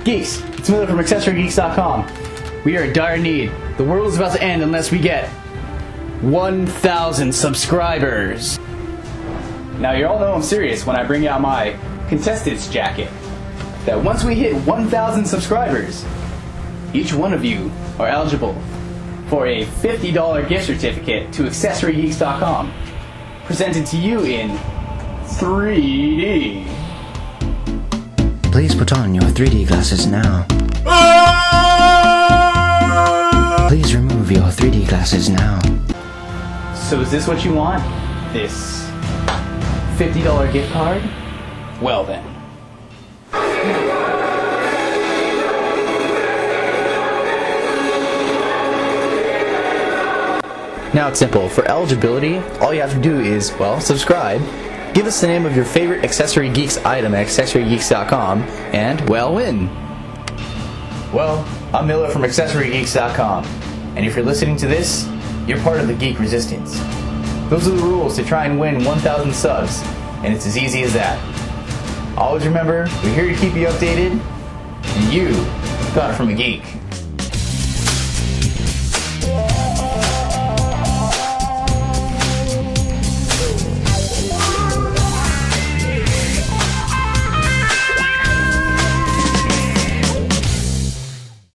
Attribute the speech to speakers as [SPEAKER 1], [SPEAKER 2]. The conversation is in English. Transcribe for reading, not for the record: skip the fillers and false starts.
[SPEAKER 1] Geeks, it's Miller from AccessoryGeeks.com. We are in dire need. The world is about to end unless we get 1,000 subscribers. Now you all know I'm serious when I bring out my contestants jacket. That once we hit 1,000 subscribers, each one of you are eligible for a $50 gift certificate to AccessoryGeeks.com, presented to you in 3D.
[SPEAKER 2] Please put on your 3D glasses now. Please remove your 3D glasses now.
[SPEAKER 1] So is this what you want? This $50 gift card? Well then. Now it's simple. For eligibility, all you have to do is, well, subscribe, give us the name of your favorite Accessory Geeks item at AccessoryGeeks.com, and, well, win. Well, I'm Miller from AccessoryGeeks.com, and if you're listening to this, you're part of the Geek Resistance. Those are the rules to try and win 1,000 subs, and it's as easy as that. Always remember, we're here to keep you updated, and you got it from a geek.